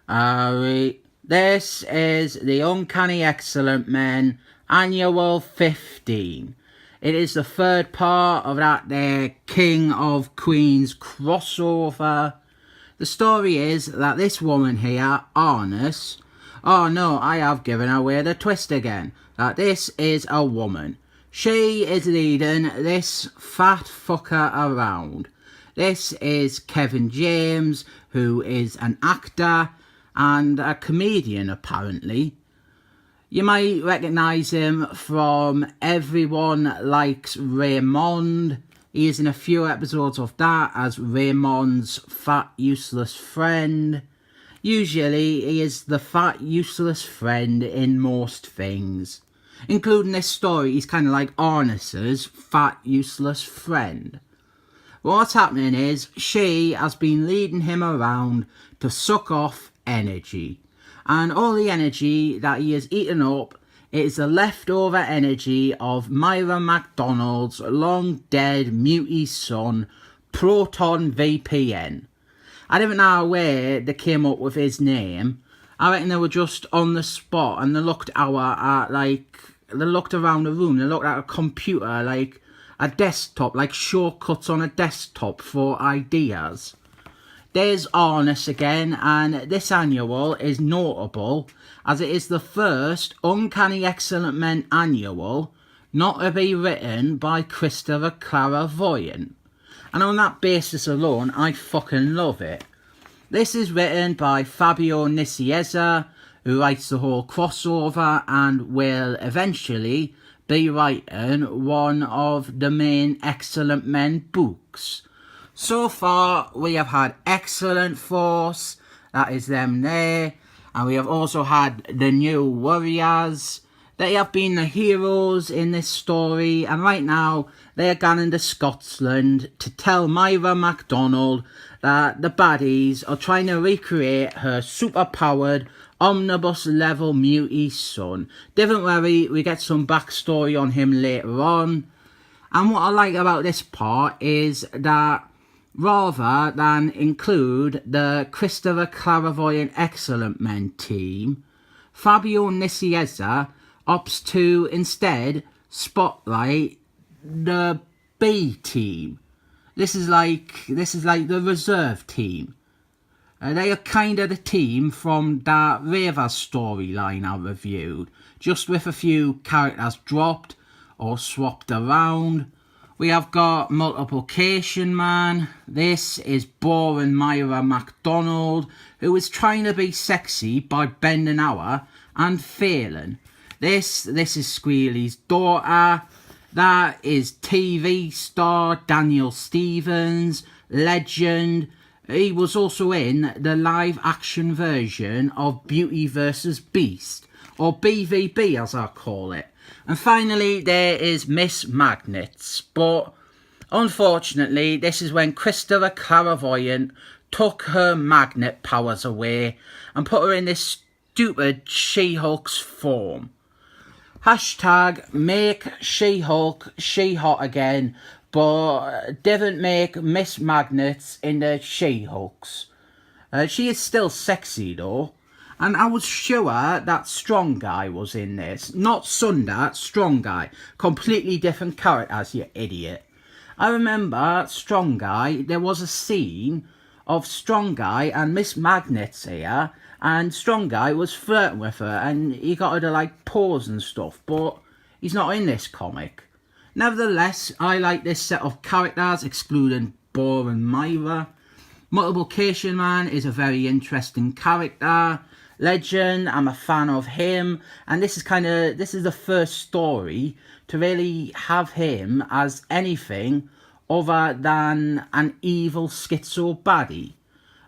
This is the Uncanny Excellent Men Annual 15. It is the third part of that there King of Queens crossover. The story is that this woman here, Arnis, oh no, I have given away the twist again, that this is a woman. She is leading this fat fucker around. This is Kevin James, who is an actor and a comedian apparently. You might recognise him from Everyone Likes Raymond. He is in a few episodes of that as Raymond's fat useless friend. Usually he is the fat useless friend in most things. Including this story, he's kind of like Arnis's fat useless friend. What's happening is she has been leading him around to suck off energy, and all the energy that he has eaten up is the leftover energy of Myra McDonald's long dead muty son, Proton VPN. I don't know where they came up with his name. I reckon they were just on the spot and they looked around the room, they looked at a computer, like a desktop, like shortcuts on a desktop for ideas. There's Arnis again, and this annual is notable as it is the first Uncanny Excellent Men annual not to be written by Christopher Clairvoyant. And on that basis alone, I fucking love it. This is written by Fabian Nicieza, who writes the whole crossover and will eventually be writing one of the main Excellent Men books. So far, we have had Excellent Force, that is them there, and we have also had the New Warriors. They have been the heroes in this story, and right now, they are going to Scotland to tell Myra McDonald that the baddies are trying to recreate her super-powered, omnibus-level muty son. Don't worry, we get some backstory on him later on. And what I like about this part is that rather than include the Christopher Clairvoyant Excellent Men team, Fabio Nicieza opts to instead spotlight the B team. This is like the reserve team. They are kind of the team from that Raver storyline I reviewed, just with a few characters dropped or swapped around. We have got Multiplication Man. This is boring Myra McDonald, who is trying to be sexy by bending over and failing. This is Squealy's daughter. That is TV star Daniel Stevens, legend. He was also in the live action version of Beauty vs Beast, or BVB as I call it. And finally, there is Miss Magnets, but unfortunately, this is when Christopher Clairvoyant took her magnet powers away and put her in this stupid She-Hulk's form. Hashtag make She-Hulk She-Hot again, but didn't make Miss Magnets into She-Hulks. She is still sexy though. And I was sure that Strong Guy was in this. Not Sunder, Strong Guy. Completely different characters, you idiot. I remember Strong Guy, there was a scene of Strong Guy and Miss Magnets here. And Strong Guy was flirting with her and he got her to like pose and stuff. But he's not in this comic. Nevertheless, I like this set of characters, excluding Boar and Myra. Multiplication Man is a very interesting character. Legend, I'm a fan of him, and this is the first story to really have him as anything other than an evil schizo baddie.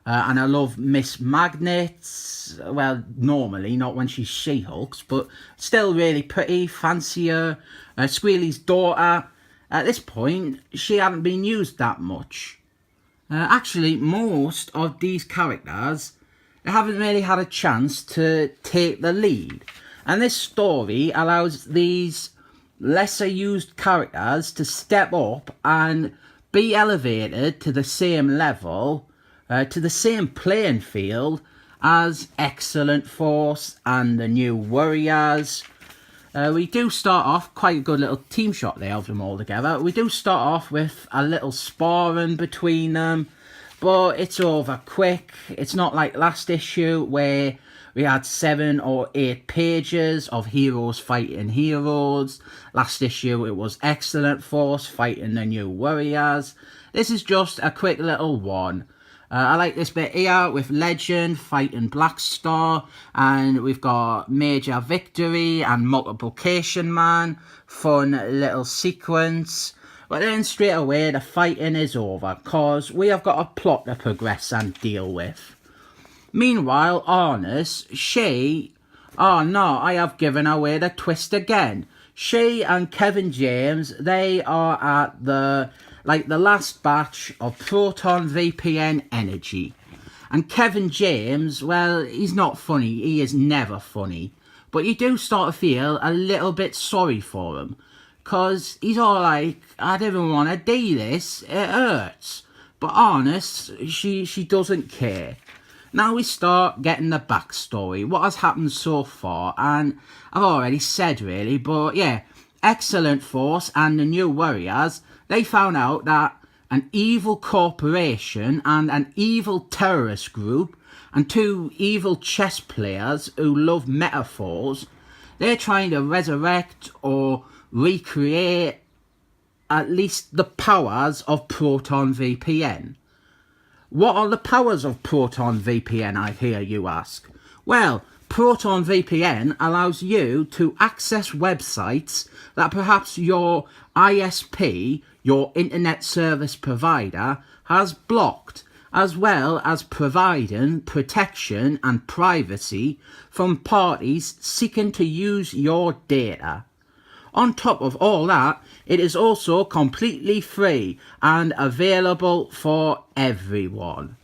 And I love Miss Magnets, well, normally, not when she's She-Hulks, but still really pretty, fancier. Squealy's daughter, at this point, she hadn't been used that much. Actually, most of these characters haven't really had a chance to take the lead. And this story allows these lesser used characters to step up and be elevated to the same level, to the same playing field as Excellent Force and the New Warriors. We do start off, quite a good little team shot there of them all together. We do start off with a little sparring between them, but it's over quick. It's not like last issue where we had 7 or 8 pages of heroes fighting heroes. Last issue it was Excellent Force fighting the New Warriors. This is just a quick little one. I like this bit here with Legend fighting Black Star, and we've got Major Victory and Multiplication Man. Fun little sequence. But then straight away the fighting is over, cause we have got a plot to progress and deal with. Meanwhile, Arnis, oh no, I have given away the twist again. She and Kevin James, they are at the last batch of Proton VPN Energy. And Kevin James, well, he's not funny. He is never funny. But you do start to feel a little bit sorry for him. Because he's all like, I didn't want to do this. It hurts. But honest, she doesn't care. Now we start getting the backstory. What has happened so far. And I've already said really. But yeah, Excellent Force and the New Warriors, they found out that an evil corporation and an evil terrorist group and 2 evil chess players who love metaphors, they're trying to resurrect or recreate at least the powers of Proton VPN. What are the powers of Proton VPN, I hear you ask? Well, Proton VPN allows you to access websites that perhaps your ISP, your internet service provider, has blocked, as well as providing protection and privacy from parties seeking to use your data. On top of all that, it is also completely free and available for everyone.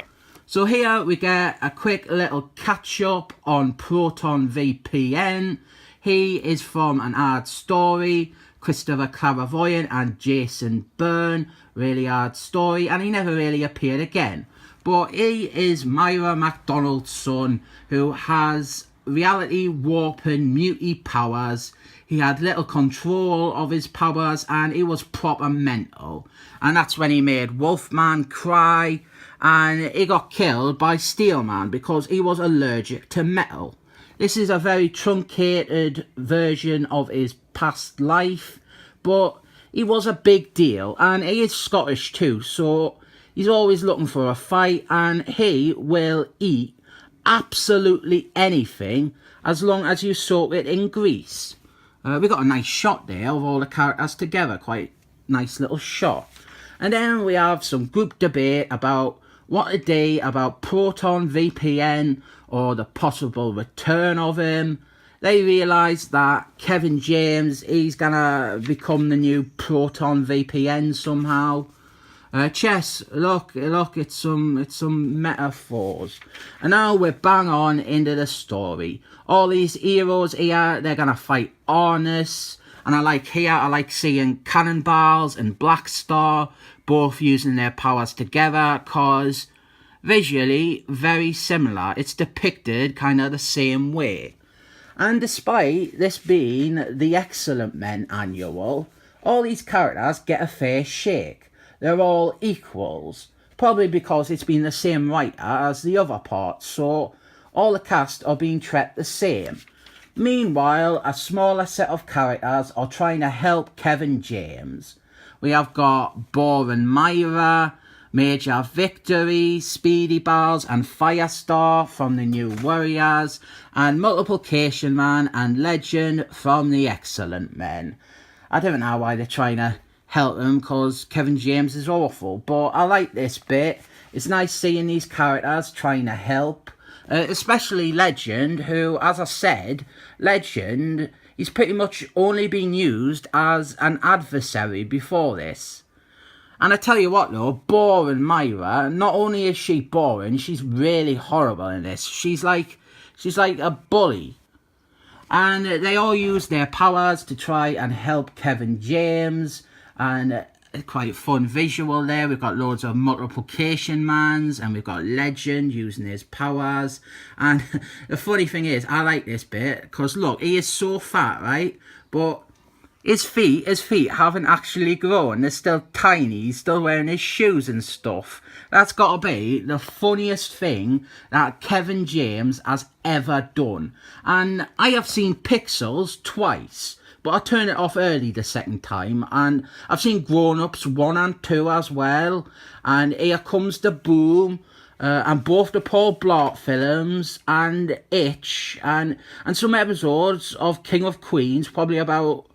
So here we get a quick little catch up on Proton VPN. He is from an hard story, Christopher Clairvoyant and Jason Byrne, really hard story, and he never really appeared again. But he is Myra McDonald's son, who has reality warping muty powers. He had little control of his powers and he was proper mental. And that's when he made Wolfman cry, and he got killed by Steelman because he was allergic to metal. This is a very truncated version of his past life, but he was a big deal, and he is Scottish too, so he's always looking for a fight, and he will eat absolutely anything as long as you soak it in grease. We got a nice shot there of all the characters together, quite nice little shot. And then we have some group debate about what to do about Proton VPN or the possible return of him. They realise that Kevin James, he's gonna become the new Proton VPN somehow. Chess, look, it's some metaphors. And now we're bang on into the story. All these heroes here, they're gonna fight Arnis. And I like seeing Cannonballs and Black Star both using their powers together, cause visually very similar. It's depicted kind of the same way. And despite this being the Excellent Men annual, all these characters get a fair shake. They're all equals, probably because it's been the same writer as the other parts, so all the cast are being treated the same. Meanwhile, a smaller set of characters are trying to help Kevin James. We have got Boring Myra, Major Victory, Speedy Balls and Firestar from the New Warriors, and Multiplication Man and Legend from the Excellent Men. I don't know why they're trying to help them, because Kevin James is awful, but I like this bit. It's nice seeing these characters trying to help, especially Legend, who, as I said, Legend, he's pretty much only been used as an adversary before this. And I tell you what though, Boring Myra, not only is she boring, she's really horrible in this. She's like a bully. And they all use their powers to try and help Kevin James. And quite fun visual there. We've got loads of multiplication mans, and we've got Legend using his powers. And the funny thing is, I like this bit because look, he is so fat, right? But his feet haven't actually grown. They're still tiny. He's still wearing his shoes and stuff. That's got to be the funniest thing that Kevin James has ever done. And I have seen Pixels twice, but I turned it off early the second time. And I've seen Grown Ups 1 and 2 as well. And here comes the Boom. And both the Paul Blart films and Itch. And some episodes of King of Queens, probably about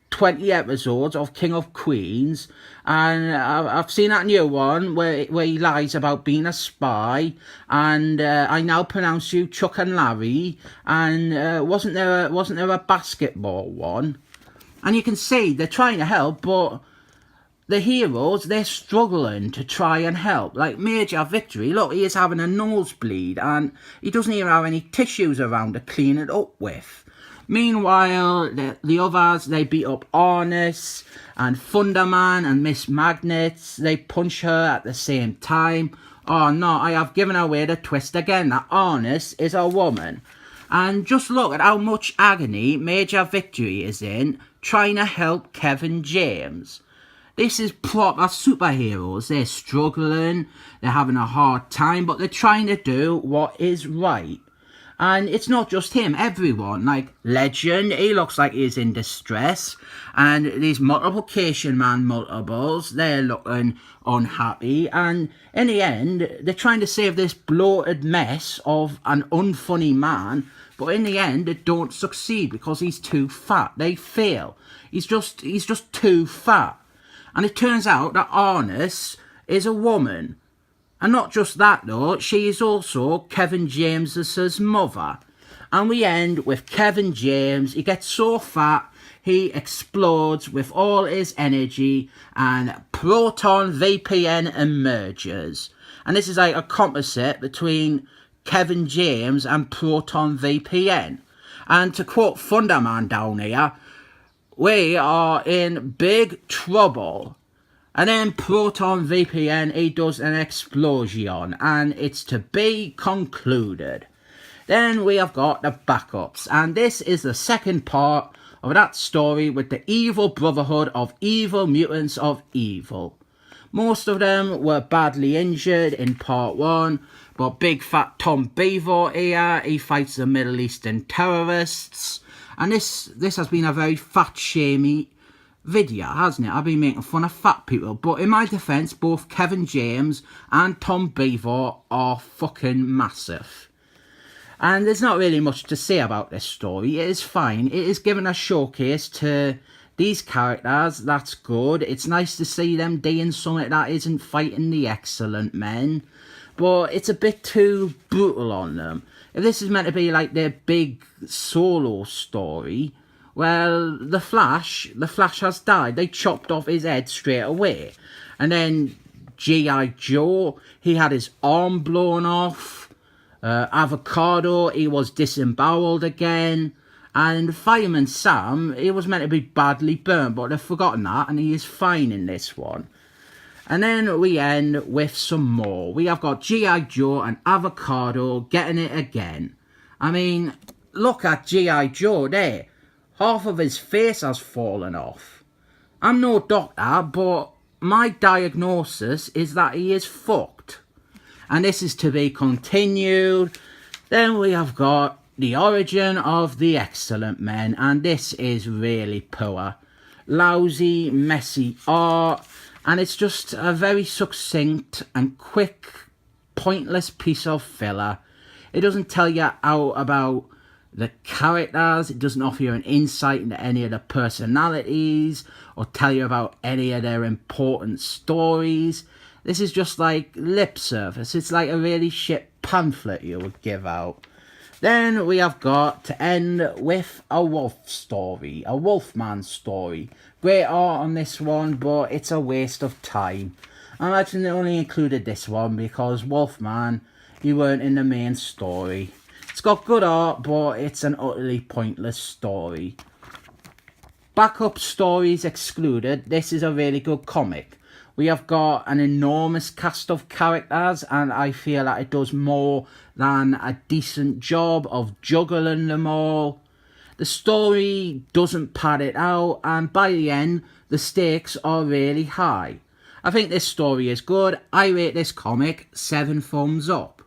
20 episodes of King of Queens, and I've seen that new one where he lies about being a spy, and I Now Pronounce You Chuck and Larry, and wasn't there a basketball one? And you can see they're trying to help, but the heroes, they're struggling to try and help. Like Major Victory, look, he is having a nosebleed, and he doesn't even have any tissues around to clean it up with. Meanwhile, the others, they beat up Arnis and Thunderman and Miss Magnets. They punch her at the same time. Oh no, I have given away the twist again that Arnis is a woman. And just look at how much agony Major Victory is in trying to help Kevin James. This is proper superheroes. They're struggling, they're having a hard time, but they're trying to do what is right. And it's not just him, everyone. Like Legend, he looks like he's in distress. And these multiplication man multiples, they're looking unhappy. And in the end, they're trying to save this bloated mess of an unfunny man. But in the end, they don't succeed because he's too fat. They fail. He's just too fat. And it turns out that Arnis is a woman. And not just that though, she is also Kevin James's mother. And we end with Kevin James. He gets so fat, he explodes with all his energy, and Proton VPN emerges. And this is like a composite between Kevin James and Proton VPN. And to quote Thunderman down here, we are in big trouble. And then Proton VPN, he does an explosion, and it's to be concluded. Then we have got the backups, and this is the second part of that story with the evil brotherhood of evil mutants of evil. Most of them were badly injured in part 1, but big fat Tom Beaver here, he fights the Middle Eastern terrorists, and this has been a very fat-shamey video, hasn't it? I've been making fun of fat people, but in my defence, both Kevin James and Tom Beaver are fucking massive. And there's not really much to say about this story. It is fine. It is giving a showcase to these characters. That's good. It's nice to see them doing something that isn't fighting the excellent men, but it's a bit too brutal on them. If this is meant to be like their big solo story, well, the Flash has died. They chopped off his head straight away. And then G.I. Joe, he had his arm blown off. Avocado, he was disemboweled again. And Fireman Sam, he was meant to be badly burnt, but they've forgotten that, and he is fine in this one. And then we end with some more. We have got G.I. Joe and Avocado getting it again. I mean, look at G.I. Joe there. Half of his face has fallen off. I'm no doctor, but my diagnosis is that he is fucked. And this is to be continued. Then we have got the origin of the excellent men, and this is really poor. Lousy, messy art, and it's just a very succinct and quick, pointless piece of filler. It doesn't tell you out about the characters, it doesn't offer you an insight into any of the personalities or tell you about any of their important stories. This is just like lip service. It's like a really shit pamphlet you would give out. Then we have got to end with a wolf story, a Wolfman story. Great art on this one, but it's a waste of time. I imagine they only included this one because Wolfman, you weren't in the main story. It's got good art, but it's an utterly pointless story. Backup stories excluded, this is a really good comic. We have got an enormous cast of characters, and I feel that it does more than a decent job of juggling them all. The story doesn't pad it out, and by the end, the stakes are really high. I think this story is good. I rate this comic 7 thumbs up.